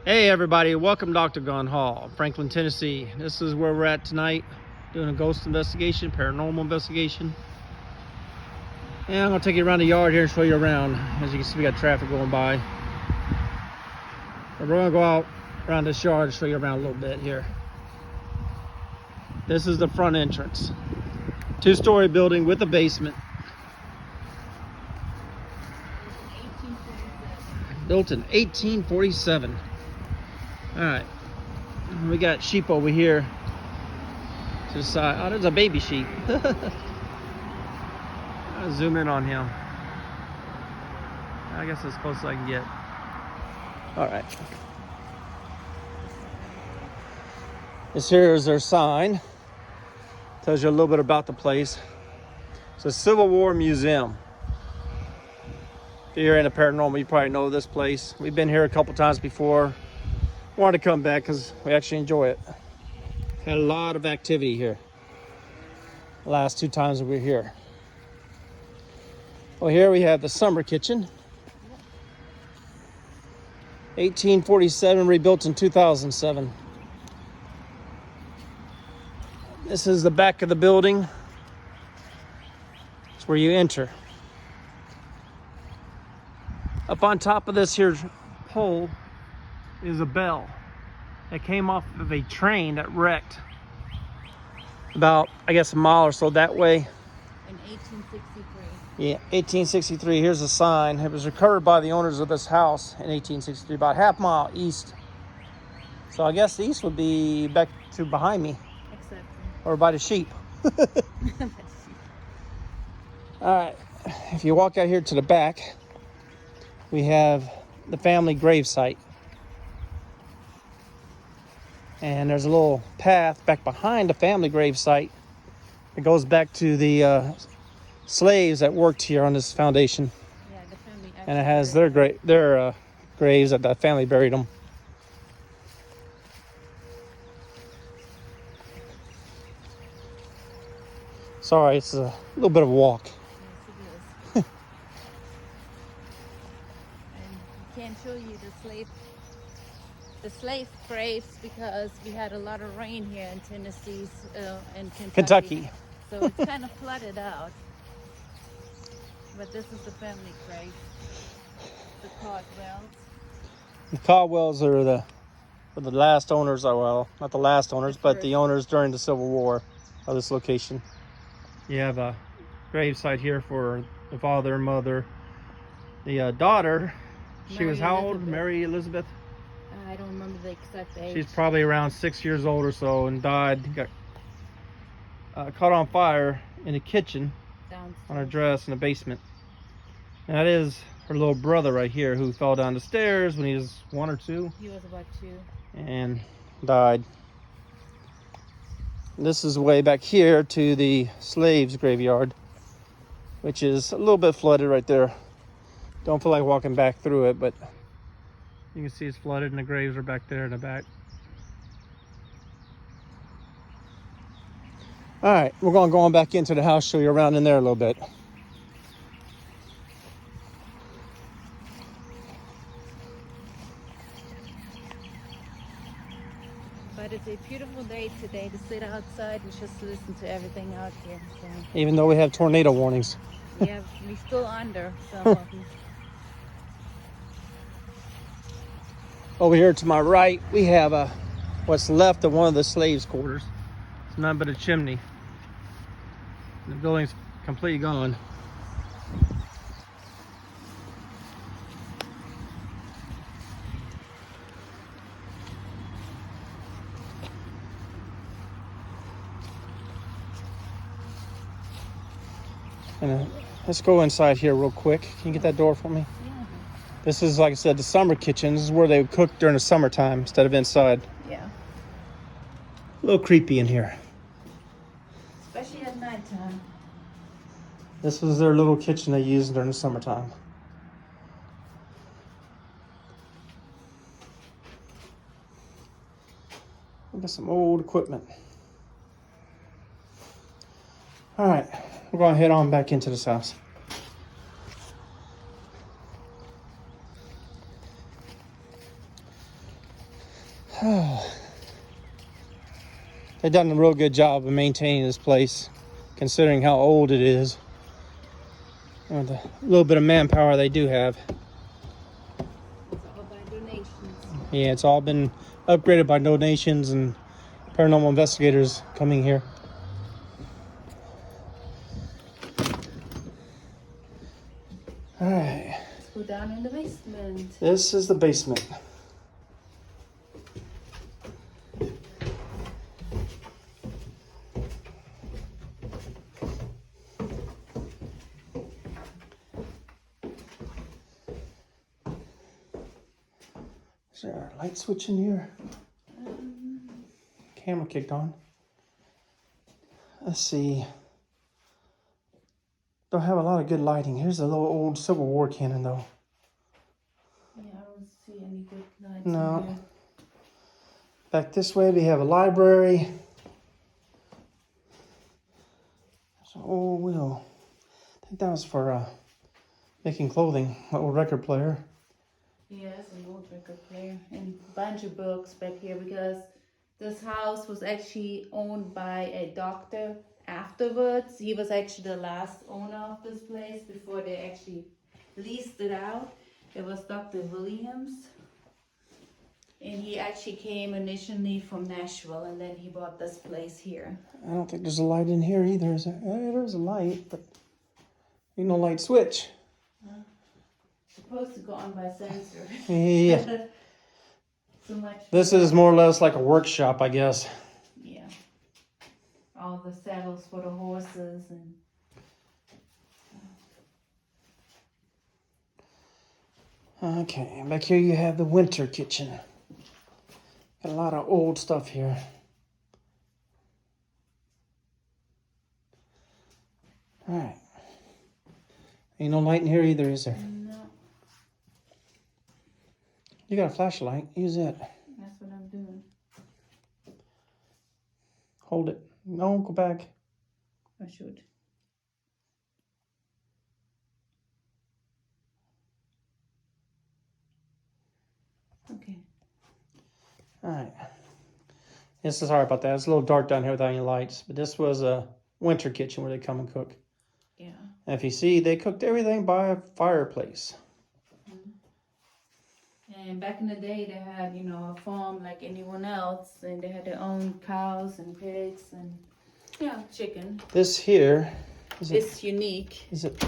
Hey everybody, welcome to Octagon Hall, Franklin, Tennessee. This is where we're at tonight, doing a ghost investigation, paranormal investigation. And I'm gonna take you around the yard here and show you around. As you can see, we got traffic going by. But we're gonna go out around this yard and show you around a little bit here. This is the front entrance. Two-story building with a basement. Built in 1847. All right, we got sheep over here to the side. Oh, there's a baby sheep. I'll zoom in on him. I guess as close as I can get. All right. This here is their sign. Tells you a little bit about the place. It's a Civil War museum. If you're into paranormal, you probably know this place. We've been here a couple times before. Wanted to come back because we actually enjoy it. Had a lot of activity here the last two times we were here. Well, here we have the summer kitchen. 1847, rebuilt in 2007. This is the back of the building. It's where you enter. Up on top of this here pole is a bell that came off of a train that wrecked about, I guess, a mile or so that way. In 1863. Yeah, 1863. Here's a sign. It was recovered by the owners of this house in 1863, about half mile east. So I guess the east would be back to behind me. Exactly. Or by the sheep. All right, if you walk out here to the back, we have the family grave site. And there's a little path back behind the family grave site. It goes back to the slaves that worked here on this foundation. Yeah, the family. And it has their graves that the family buried them. Sorry, it's a little bit of a walk. Yes, it is. And we can't show you the slave graves because we had a lot of rain here in Tennessee and Kentucky. So it's kind of flooded out. But this is the family grave. The Caldwells. The Caldwells are the last owners, well, not the last owners, but the owners during the Civil War of this location. You have a grave site here for the father and mother. The daughter, she was how old? Mary Elizabeth? I don't remember the exact age. She's probably around 6 years old or so and died, got caught on fire in the kitchen Downstairs. on her dress in the basement. And that is her little brother right here who fell down the stairs when he was 1 or 2. He was about 2. And died. This is way back here to the slaves graveyard, which is a little bit flooded right there. Don't feel like walking back through it, but you can see it's flooded and the graves are back there in the back. All right, we're going to go on back into the house, show you around in there a little bit. But it's a beautiful day today to sit outside and just listen to everything out here. So. Even though we have tornado warnings. Yeah, we're still under some of them. Over here to my right, we have what's left of one of the slaves' quarters. It's none but a chimney. The building's completely gone. And let's go inside here real quick. Can you get that door for me? Yeah. This is, like I said, the summer kitchen. This is where they would cook during the summertime instead of inside. Yeah. A little creepy in here. Especially at nighttime. This was their little kitchen they used during the summertime. Look at some old equipment. All right, we're going to head on back into this house. They've done a real good job of maintaining this place, considering how old it is. And the little bit of manpower they do have. It's all by donations. Yeah, it's all been upgraded by donations and paranormal investigators coming here. All right. Let's go down in the basement. This is the basement. Is there a light switch in here? Camera kicked on. Let's see. Don't have a lot of good lighting. Here's a little old Civil War cannon, though. Yeah, I don't see any good lights No. in here. Back this way, we have a library. There's an old wheel. I think that was for making clothing. An old record player. Yeah, it's an old record player and a bunch of books back here because this house was actually owned by a doctor afterwards. He was actually the last owner of this place before they actually leased it out. It was Dr. Williams. And he actually came initially from Nashville and then he bought this place here. I don't think there's a light in here either. Is there? There's a light, but ain't no light switch. Supposed to go on by sensor. Yeah. So much. This is more or less like a workshop, I guess. Yeah. All the saddles for the horses and. Okay, back here you have the winter kitchen. Got a lot of old stuff here. All right. Ain't no light in here either, is there? No, You got a flashlight. Use it. that's what I'm doing. Hold it. No, go back. I should. Okay. All right. Yes, sorry about that. It's a little dark down here without any lights. But this was a winter kitchen where they come and cook. Yeah. And if you see, they cooked everything by a fireplace. And back in the day, they had, a farm like anyone else, and they had their own cows and pigs and, chicken. This here, It's unique. is it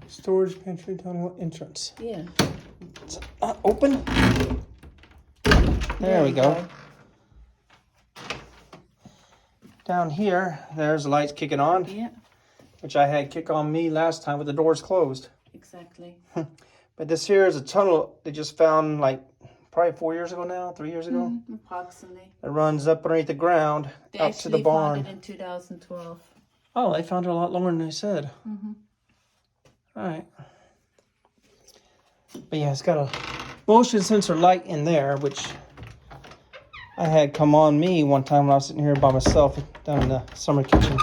storage pantry tunnel entrance? Yeah. It's open. There we go. Down here, there's the lights kicking on, Yeah, which I had kick on me last time with the doors closed. exactly. But this here is a tunnel they just found like probably 4 years ago now, 3 years ago. Approximately. It runs up underneath the ground They out to the actually barn. found it in 2012. Oh, they found it a lot longer than they said. All right. But yeah, it's got a motion sensor light in there, which I had come on me one time when I was sitting here by myself down in the summer kitchen.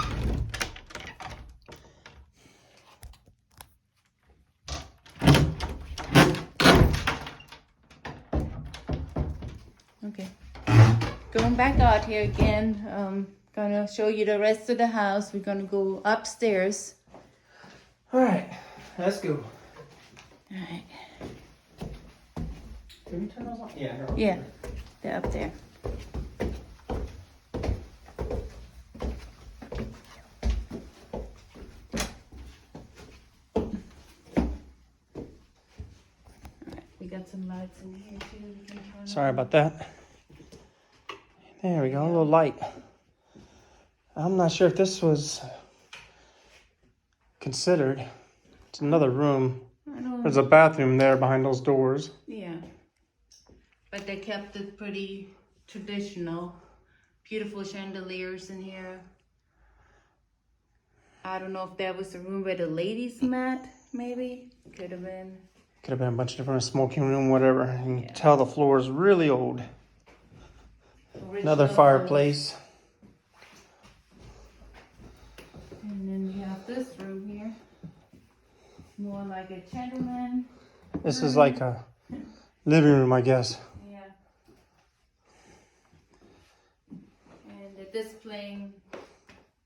Okay. Going back out here again, gonna show you the rest of the house. We're gonna go upstairs. All right, let's go. All right. Can you turn those on? Yeah. Yeah, they're up there. Alright, we got some lights in here too. We can turn Sorry on. about that. There we go, a little light. I'm not sure if this was considered. It's another room. I don't There's a bathroom there behind those doors. Yeah. But they kept it pretty traditional. Beautiful chandeliers in here. I don't know if that was the room where the ladies met, maybe. Could have been. Could have been a bunch of different smoking room, whatever. You can tell the floor is really old. Another Original fireplace. And then we have this room here. More like a gentleman. This is like a living room, I guess. Yeah. displaying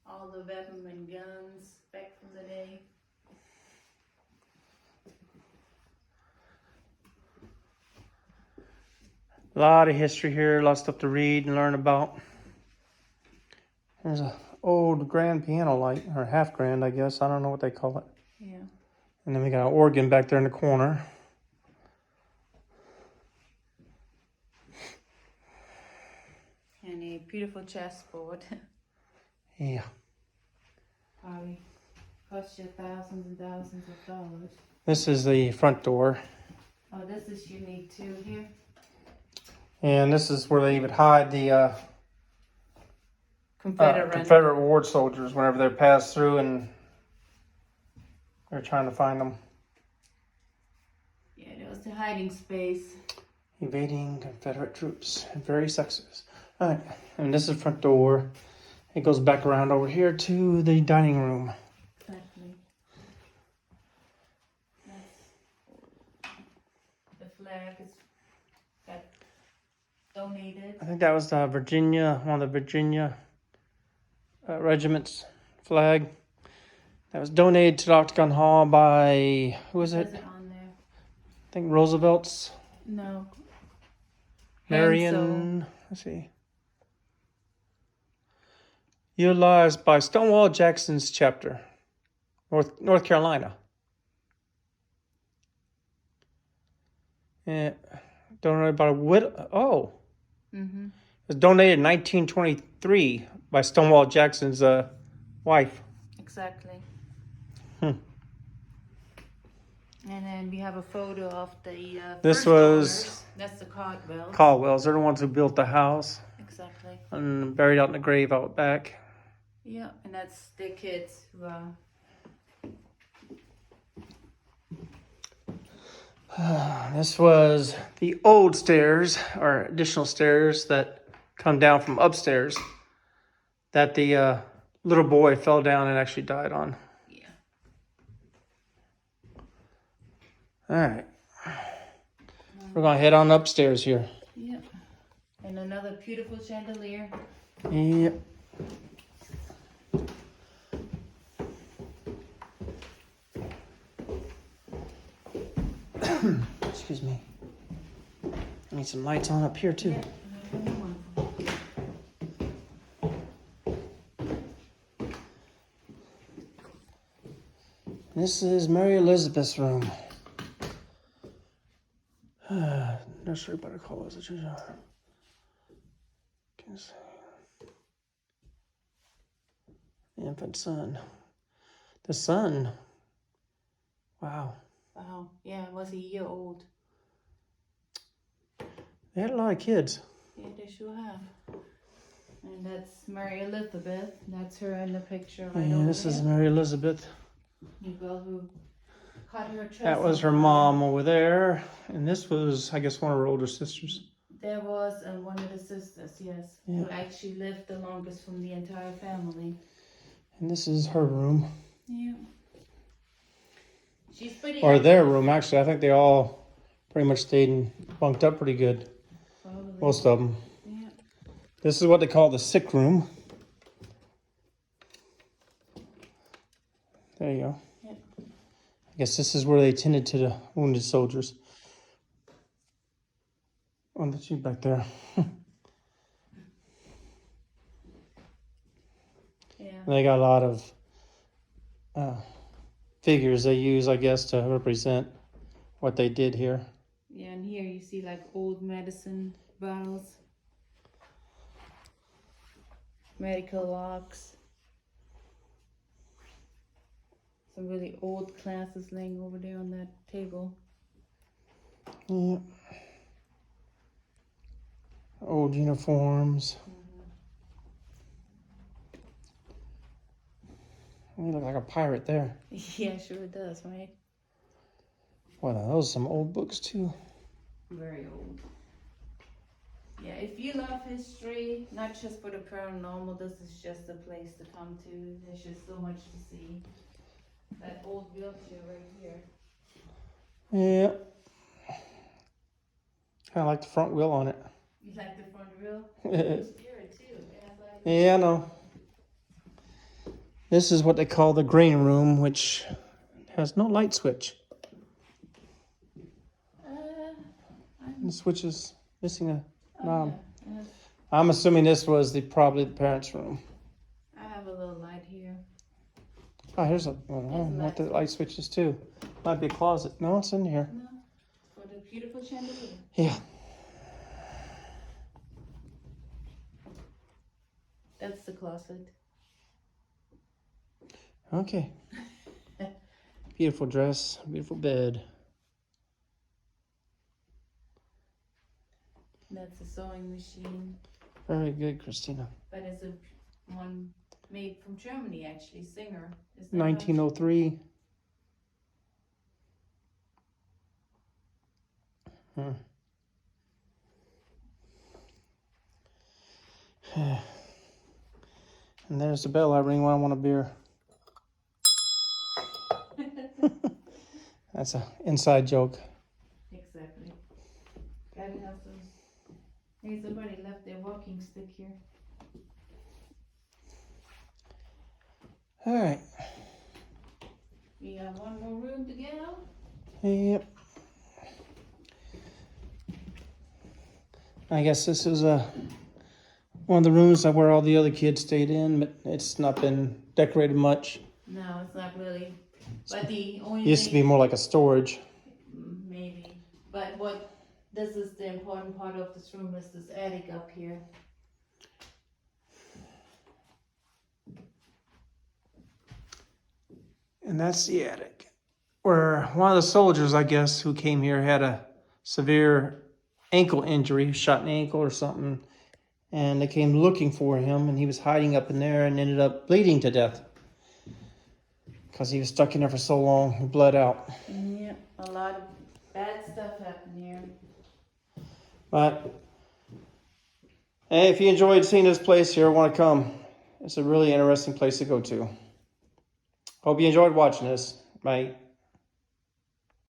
all the weapons and guns back from the day. A lot of history here, a lot of stuff to read and learn about. There's an old grand piano light, or half grand, I guess. I don't know what they call it. Yeah. And then we got an organ back there in the corner. And a beautiful chessboard. Yeah. Probably cost you thousands and thousands of dollars. This is the front door. Oh, this is unique too here. And this is where they would hide the Confederate war soldiers whenever they passed through and they're trying to find them. Yeah, that was the hiding space. Evading Confederate troops. Very sexist. All right. And this is the front door. It goes back around over here to the dining room. Exactly. That's the flag is got donated. I think that was the Virginia, one of the Virginia regiment's flag. That was donated to the Octagon Hall by, who is it? Is it on there? I think Roosevelt's. No. Marion, let's see. Utilized by Stonewall Jackson's chapter, North Carolina. Yeah, donated by widow. Oh, Mm-hmm. it was donated in 1923 by Stonewall Jackson's wife. Exactly. Hmm. And then we have a photo of the This first was- owners. That's the Caldwell. Caldwells, they're the ones who built the house Exactly. and buried out in the grave out back. Yeah, and that's the kids who This was the old stairs, or additional stairs that come down from upstairs that the little boy fell down and actually died on. yeah. All right. We're going to head on upstairs here. Yeah. And another beautiful chandelier. Yep. Excuse me. I need some lights on up here too. This is Mary Elizabeth's room. Nursery buttercup was a the infant son. The son. Wow. Wow. Yeah, was a year old. They had a lot of kids. Yeah, they sure have. And that's Mary Elizabeth. That's her in the picture right Yeah, over this there. is Mary Elizabeth. The girl who cut her dress That was her on fire. mom over there. And this was, I guess, one of her older sisters. There was one of the sisters, yes, Yeah. who actually lived the longest from the entire family. And this is her room. Yeah. She's pretty Or active. their room, actually. I think they all pretty much stayed and bunked up pretty good. Probably. Most of them. Yeah. This is what they call the sick room. There you go. Yep. I guess this is where they tended to the wounded soldiers. On the tube back there. Yeah. They got a lot of figures they use, I guess, to represent what they did here. Yeah, and here you see like old medicine bottles, medical locks, some really old classes laying over there on that table. Yeah. Old uniforms. You look like a pirate there. Yeah, sure it does, right? Well, those are some old books too. Very old. Yeah, if you love history, not just for the paranormal, this is just a place to come to. There's just so much to see. That old wheelchair right here. Yeah. Kind of like the front wheel on it. You like the front wheel? It's scary too. It has like Yeah, I know. This is what they call the green room, which has no light switch. The switch is missing a knob. Yeah. I'm assuming this was probably the parents' room. I have a little light here. Oh, here's a. Oh, I don't know what the light switch is too. Might be a closet. No, it's in here. No, for the beautiful chandelier. Yeah. That's the closet. Okay. Beautiful dress, beautiful bed. That's a sewing machine. Very good, Christina. But it's a one made from Germany, actually. Singer. Is that 1903. And there's the bell I ring when I want a beer. That's an inside joke. Exactly. Gotta have some. Hey, somebody left their walking stick here. All right. We got one more room to go. Yep. I guess this is one of the rooms where all the other kids stayed in, but it's not been decorated much. No, it's not really. But the only It used to be more like a storage. maybe. But this is the important part of this room is this attic up here. And that's the attic, where one of the soldiers, I guess, who came here had a severe ankle injury, shot an ankle or something, and they came looking for him, and he was hiding up in there and ended up bleeding to death because he was stuck in there for so long. He bled out. Yep, a lot of bad stuff happened here. But hey, if you enjoyed seeing this place here, want to come, it's a really interesting place to go to. Hope you enjoyed watching this. Bye.